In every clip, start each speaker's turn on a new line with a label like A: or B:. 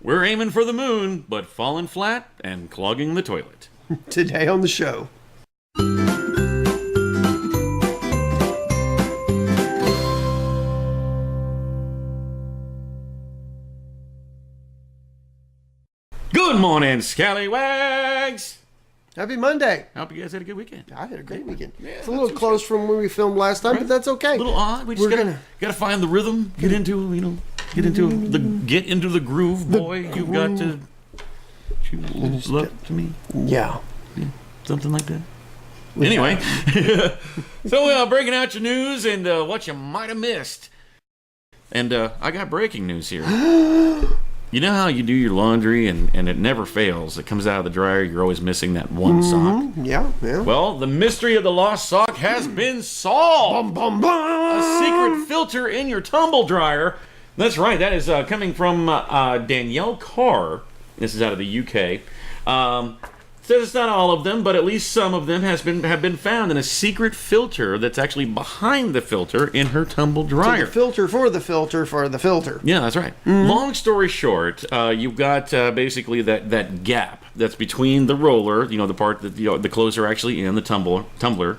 A: we're aiming for the moon, but falling flat and clogging the toilet.
B: Today on the show.
A: Good morning, scallywags!
B: Happy Monday.
A: I hope you guys had a good weekend.
B: I had a great weekend.
A: Yeah,
B: It's a little close from when we filmed last time, but that's okay.
A: A little odd. We just gotta find the rhythm. Get into the groove, boy. You've got to choose love to me.
B: Yeah.
A: Something like that. Anyway, so breaking out your news and what you might have missed. And I got breaking news here. You know how you do your laundry and it never fails. It comes out of the dryer, you're always missing that one sock.
B: Yeah.
A: Well, the mystery of the lost sock has been solved. A secret filter in your tumble dryer. That's right, that is coming from Danielle Carr. This is out of the UK. Says it's not all of them, but at least some of them have been found in a secret filter that's actually behind the filter in her tumble dryer.
B: So the filter for the filter for the filter.
A: Yeah, that's right. Long story short, you've got basically that gap that's between the roller, the part that the clothes are actually in the tumbler,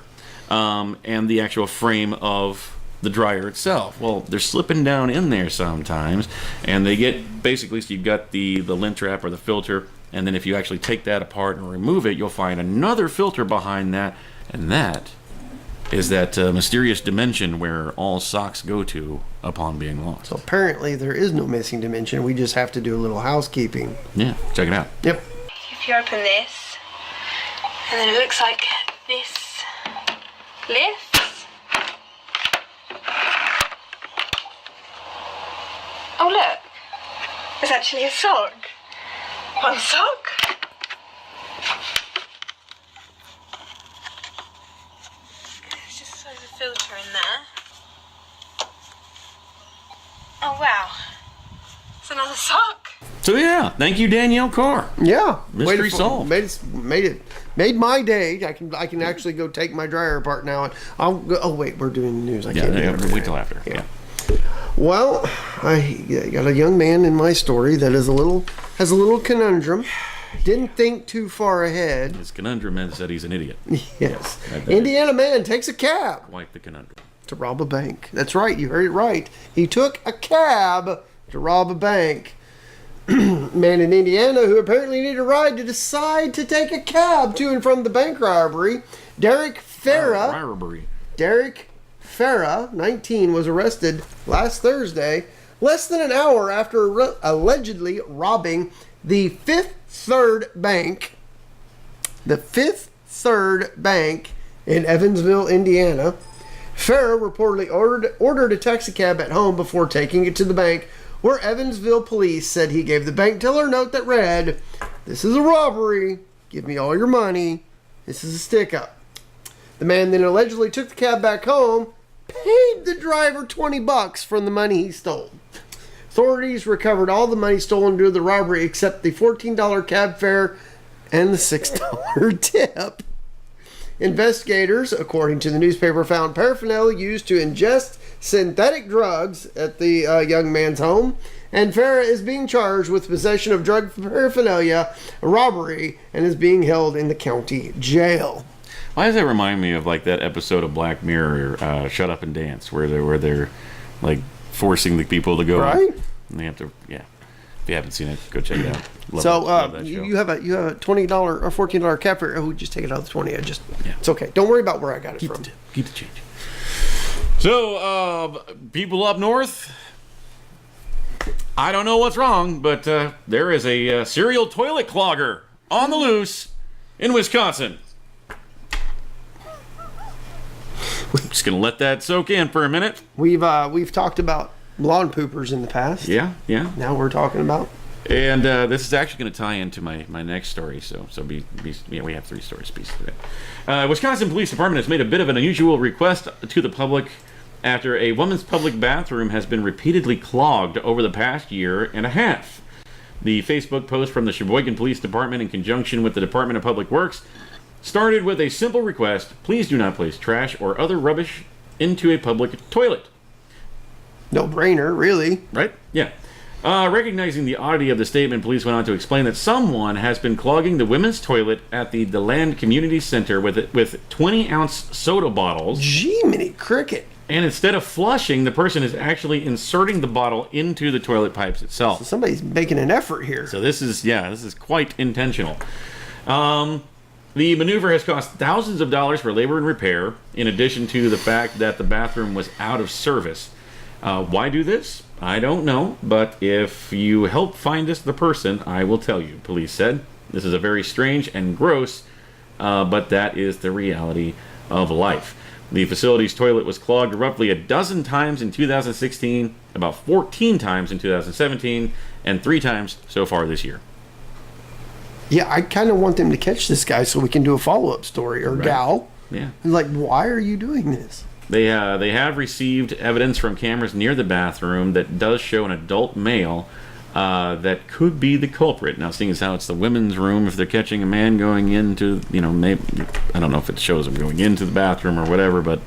A: and the actual frame of the dryer itself. Well, they're slipping down in there sometimes, and they get basically, so you've got the lint trap or the filter. And then if you actually take that apart and remove it, you'll find another filter behind that. And that is that mysterious dimension where all socks go to upon being lost.
B: So apparently there is no missing dimension. We just have to do a little housekeeping.
A: Yeah, check it out.
B: Yep.
C: If you open this, and then it looks like this lifts. Oh look, there's actually a sock. One sock. There's just a filter in there. Oh wow, it's another sock.
A: So yeah, thank you, Danielle Carr.
B: Yeah.
A: Mystery solved.
B: Made my day. I can actually go take my dryer apart now. And I'll go. Oh wait, we're doing the news. I can't do it.
A: Wait till after. Yeah.
B: Well, I got a young man in my story that has a little conundrum. Didn't think too far ahead.
A: His conundrum is that he's an idiot.
B: Yes. Indiana man takes a cab
A: Quite the conundrum.
B: to rob a bank. That's right, you heard it right. He took a cab to rob a bank. Man in Indiana who apparently needed a ride to decide to take a cab to and from the bank robbery. Derek Farah, 19, was arrested last Thursday, less than an hour after allegedly robbing the Fifth Third Bank. The Fifth Third Bank in Evansville, Indiana. Farah reportedly ordered a taxi cab at home before taking it to the bank, where Evansville police said he gave the bank teller a note that read, "This is a robbery. Give me all your money. This is a stick-up." The man then allegedly took the cab back home, paid the driver $20 from the money he stole. Authorities recovered all the money stolen due to the robbery except the $14 cab fare and the $6 tip. Investigators, according to the newspaper, found paraphernalia used to ingest synthetic drugs at the young man's home, and Farah is being charged with possession of drug paraphernalia, robbery, and is being held in the county jail.
A: Why does that remind me of like that episode of Black Mirror, Shut Up and Dance, where they're like forcing the people to go
B: right?
A: And they have to, yeah. If you haven't seen it, go check it out.
B: Love that show. you have a $20 or $14 cap fare. Oh, just take it out of the 20. It's okay. Don't worry about where I got it from.
A: Keep the change. So, people up north, I don't know what's wrong, but there is a serial toilet clogger on the loose in Wisconsin. I'm just gonna let that soak in for a minute.
B: We've talked about lawn poopers in the past.
A: Yeah.
B: Now we're talking about.
A: And this is actually going to tie into my next story. So we have 3 stories pieces today. Wisconsin Police Department has made a bit of an unusual request to the public after a woman's public bathroom has been repeatedly clogged over the past year and a half. The Facebook post from the Sheboygan Police Department in conjunction with the Department of Public Works started with a simple request: please do not place trash or other rubbish into a public toilet.
B: No brainer, really.
A: Right? Yeah. Recognizing the oddity of the statement, police went on to explain that someone has been clogging the women's toilet at the DeLand Community Center with 20-ounce soda bottles.
B: Jiminy Cricket.
A: And instead of flushing, the person is actually inserting the bottle into the toilet pipes itself.
B: So somebody's making an effort here.
A: So this is quite intentional. The maneuver has cost thousands of dollars for labor and repair, in addition to the fact that the bathroom was out of service. Why do this? I don't know, but if you help find us the person, I will tell you, police said. This is a very strange and gross, but that is the reality of life. The facility's toilet was clogged roughly a dozen times in 2016, about 14 times in 2017, and 3 times so far this year.
B: Yeah, I kind of want them to catch this guy so we can do a follow-up story, or gal.
A: Yeah.
B: Like, why are you doing this?
A: They have received evidence from cameras near the bathroom that does show an adult male that could be the culprit. Now, seeing as how it's the women's room, if they're catching a man going into, maybe, I don't know if it shows him going into the bathroom or whatever, but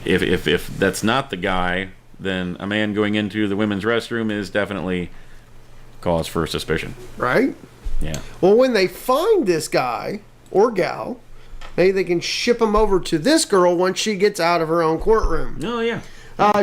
A: if that's not the guy, then a man going into the women's restroom is definitely cause for suspicion.
B: Right?
A: Yeah.
B: Well, when they find this guy or gal, maybe they can ship him over to this girl once she gets out of her own courtroom.
A: Oh, yeah.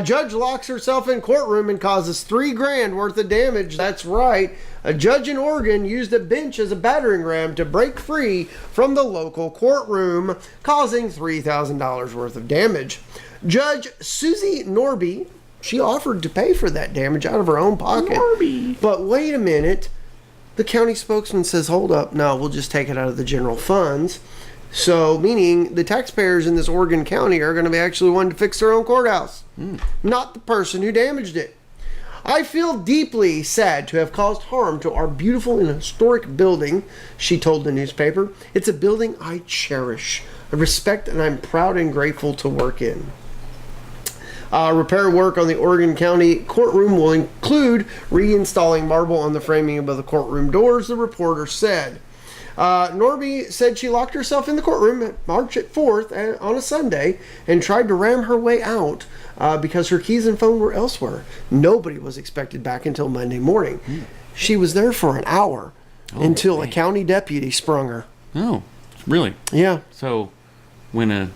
B: Judge locks herself in courtroom and causes $3,000 worth of damage. That's right. A judge in Oregon used a bench as a battering ram to break free from the local courtroom, causing $3,000 worth of damage. Judge Susie Norby, she offered to pay for that damage out of her own pocket.
A: Norby.
B: But wait a minute. The county spokesman says, hold up, no, we'll just take it out of the general funds. So, meaning the taxpayers in this Oregon County are going to be actually wanting to fix their own courthouse, not the person who damaged it. I feel deeply sad to have caused harm to our beautiful and historic building, she told the newspaper. It's a building I cherish, I respect, and I'm proud and grateful to work in. Repair work on the Oregon County courtroom will include reinstalling marble on the framing above the courtroom doors, the reporter said. Norby said she locked herself in the courtroom March 4th on a Sunday and tried to ram her way out because her keys and phone were elsewhere. Nobody was expected back until Monday morning. She was there for an hour until a county deputy sprung her.
A: Oh, really?
B: Yeah.
A: So, when a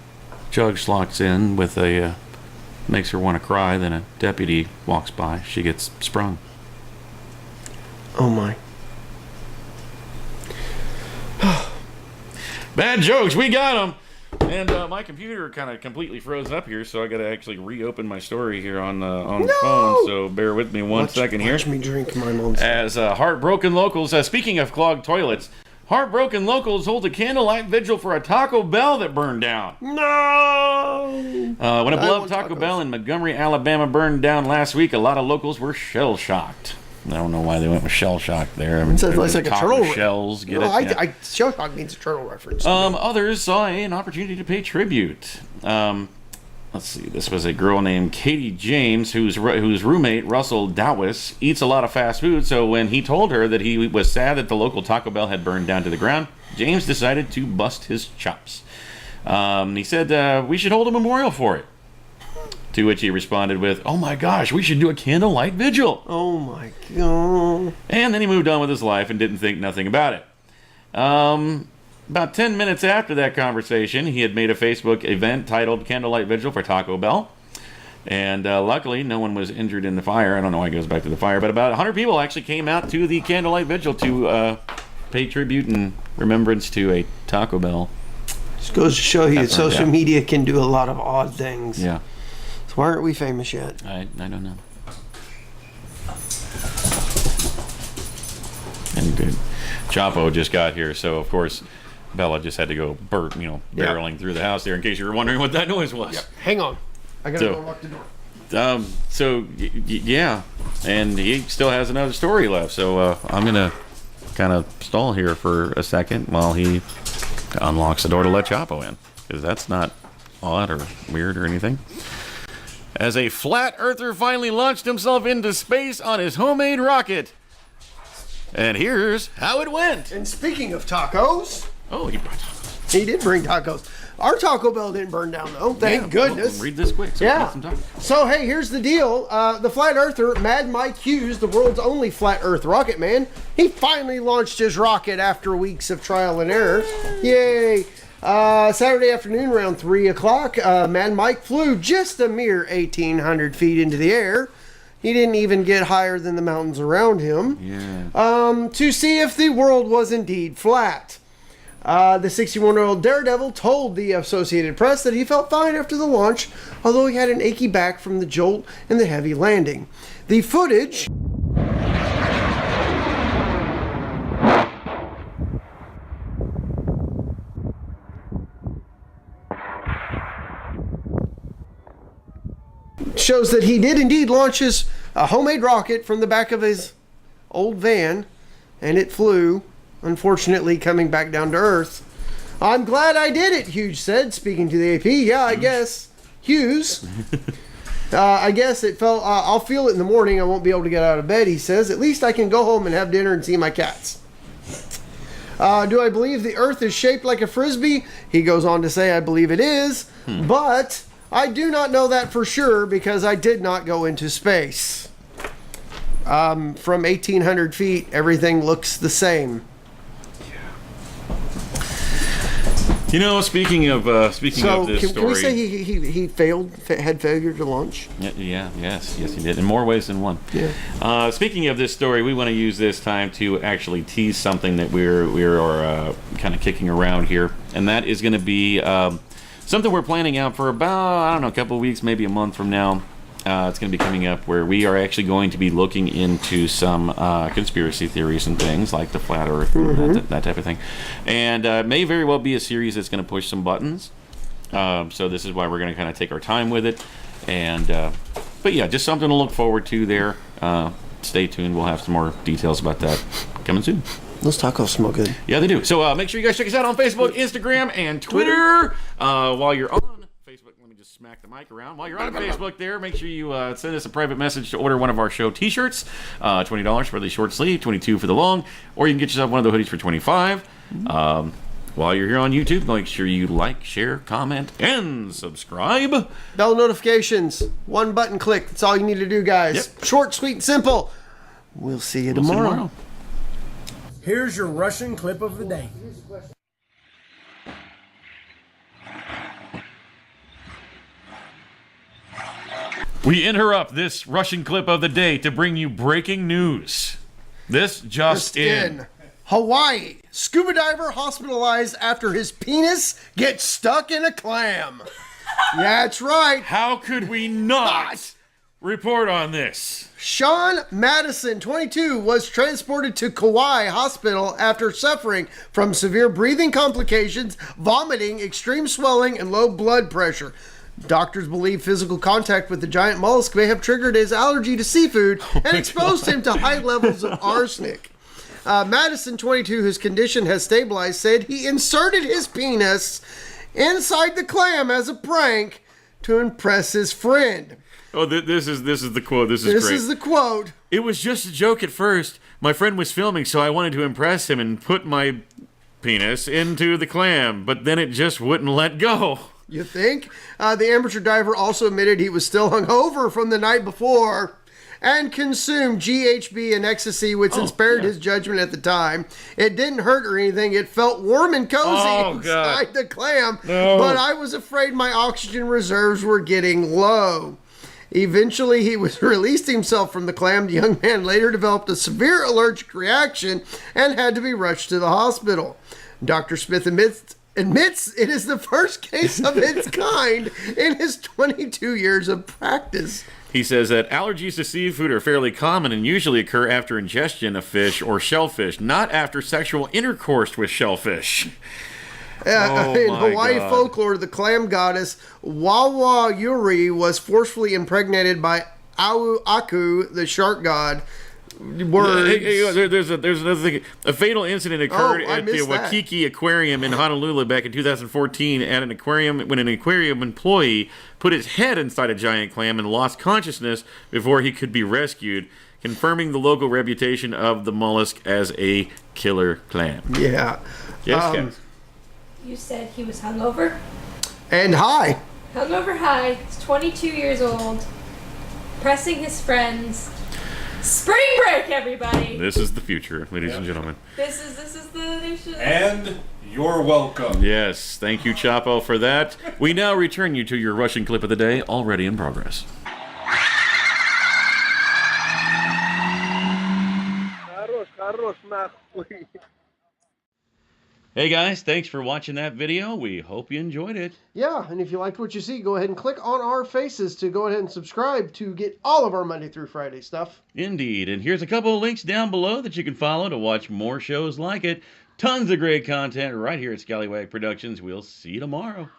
A: judge locks in with makes her want to cry, then a deputy walks by, she gets sprung.
B: Oh my.
A: Bad jokes, we got them. And my computer kind of completely froze up here, so I got to actually reopen my story here on the phone. So bear with me one second here.
B: Watch me drink my mom's.
A: As heartbroken locals, speaking of clogged toilets, heartbroken locals hold a candlelight vigil for a Taco Bell that burned down.
B: No!
A: When a beloved Taco Bell in Montgomery, Alabama burned down last week, a lot of locals were shell-shocked. I don't know why they went with shell shock there. I mean,
B: it's like a turtle
A: shells. Get it?
B: Shell shock means a turtle reference.
A: Others saw an opportunity to pay tribute. Let's see. This was a girl named Katie James, whose roommate Russell Dowis eats a lot of fast food. So when he told her that he was sad that the local Taco Bell had burned down to the ground, James decided to bust his chops. He said we should hold a memorial for it. To which he responded with, "Oh my gosh, we should do a candlelight vigil."
B: Oh my god.
A: And then he moved on with his life and didn't think nothing about it. About 10 minutes after that conversation, he had made a Facebook event titled Candlelight Vigil for Taco Bell. And luckily, no one was injured in the fire. I don't know why it goes back to the fire, but about 100 people actually came out to the Candlelight Vigil to pay tribute and remembrance to a Taco Bell.
B: Just goes to show you that social media can do a lot of odd things.
A: Yeah.
B: Why aren't we famous yet?
A: I don't know. And Chapo just got here, so of course Bella just had to go barreling through the house there in case you were wondering what that noise was.
B: Yeah. Hang on. I gotta go lock the door.
A: Yeah, and he still has another story left, so I'm gonna kind of stall here for a second while he unlocks the door to let Chapo in, because that's not odd or weird or anything. As a flat earther finally launched himself into space on his homemade rocket. And here's how it went.
B: And speaking of tacos.
A: Oh, he brought tacos.
B: He did bring tacos. Our Taco Bell didn't burn down, though. Thank goodness.
A: Well, read this quick. So
B: Yeah.
A: some time.
B: So, hey, here's the deal. The flat earther, Mad Mike Hughes, the world's only flat earth rocket man, he finally launched his rocket after weeks of trial and error. Yay. Saturday afternoon around 3 o'clock, Mad Mike flew just a mere 1,800 feet into the air. He didn't even get higher than the mountains around him.
A: Yeah.
B: To see if the world was indeed flat. The 61-year-old daredevil told the Associated Press that he felt fine after the launch, although he had an achy back from the jolt and the heavy landing. The footage shows that he did indeed launch his homemade rocket from the back of his old van, and it flew, unfortunately coming back down to Earth. I'm glad I did it, Hughes said, speaking to the AP. Yeah, I guess. Hughes. I guess it felt, I'll feel it in the morning. I won't be able to get out of bed, he says. At least I can go home and have dinner and see my cats. Do I believe the Earth is shaped like a Frisbee? He goes on to say, I believe it is, but I do not know that for sure because I did not go into space. From 1,800 feet, everything looks the same.
A: You know, speaking of this story,
B: can we say he had failure to launch?
A: Yes, he did in more ways than one.
B: Yeah.
A: Speaking of this story, we want to use this time to actually tease something that we're kind of kicking around here, and that is going to be something we're planning out for about a couple of weeks, maybe a month from now. It's going to be coming up where we are actually going to be looking into some conspiracy theories and things like the flat earth and that type of thing. And it may very well be a series that's going to push some buttons. So this is why we're going to kind of take our time with it. And but yeah, just something to look forward to there. Stay tuned. We'll have some more details about that coming soon.
B: Those tacos smell good.
A: Yeah, they do. So make sure you guys check us out on Facebook, Instagram, and Twitter. While you're on Facebook, let me just smack the mic around. While you're on Facebook there, make sure you send us a private message to order one of our show t-shirts. $20 for the short sleeve, $22 for the long, or you can get yourself one of the hoodies for $25. While you're here on YouTube, make sure you like, share, comment, and subscribe.
B: Bell notifications. One button click. That's all you need to do, guys.
A: Yep.
B: Short, sweet, and simple. We'll see you tomorrow.
D: Here's your Russian clip of the day.
A: We interrupt this Russian clip of the day to bring you breaking news. This just in.
B: Hawaii. Scuba diver hospitalized after his penis gets stuck in a clam. That's right.
A: How could we not report on this?
B: Sean Madison, 22, was transported to Kauai Hospital after suffering from severe breathing complications, vomiting, extreme swelling, and low blood pressure. Doctors believe physical contact with the giant mollusk may have triggered his allergy to seafood and exposed him to high levels of arsenic. Madison, 22, whose condition has stabilized, said he inserted his penis inside the clam as a prank to impress his friend.
A: Oh, this is the quote. This is great.
B: This is the quote.
A: It was just a joke at first. My friend was filming, so I wanted to impress him and put my penis into the clam, but then it just wouldn't let go.
B: You think? The amateur diver also admitted he was still hungover from the night before and consumed GHB and ecstasy, which impaired his judgment at the time. It didn't hurt or anything. It felt warm and cozy inside the clam, but I was afraid my oxygen reserves were getting low. Eventually, he was released himself from the clam. The young man later developed a severe allergic reaction and had to be rushed to the hospital. Dr. Smith admits it is the first case of its kind in his 22 years of practice.
A: He says that allergies to seafood are fairly common and usually occur after ingestion of fish or shellfish, not after sexual intercourse with shellfish.
B: In Hawaii folklore, the clam goddess Wawa Yuri was forcefully impregnated by Aku, the shark god.
A: There's another thing. A fatal incident occurred at the Waikiki Aquarium in Honolulu back in 2014 at an aquarium when an aquarium employee put his head inside a giant clam and lost consciousness before he could be rescued, confirming the local reputation of the mollusk as a killer clam.
B: Yeah.
A: Yes, Cass.
E: You said he was hungover?
B: And high.
E: Hungover high. He's 22 years old. Pressing his friends. Spring break, everybody.
A: This is the future, ladies and gentlemen.
E: This is the nation.
F: And you're welcome.
A: Yes, thank you, Chapo, for that. We now return you to your Russian clip of the day, already in progress. Hey guys, thanks for watching that video. We hope you enjoyed it.
B: Yeah, and if you liked what you see, go ahead and click on our faces to go ahead and subscribe to get all of our Monday through Friday stuff.
A: Indeed, and here's a couple of links down below that you can follow to watch more shows like it. Tons of great content right here at Scallywag Productions. We'll see you tomorrow.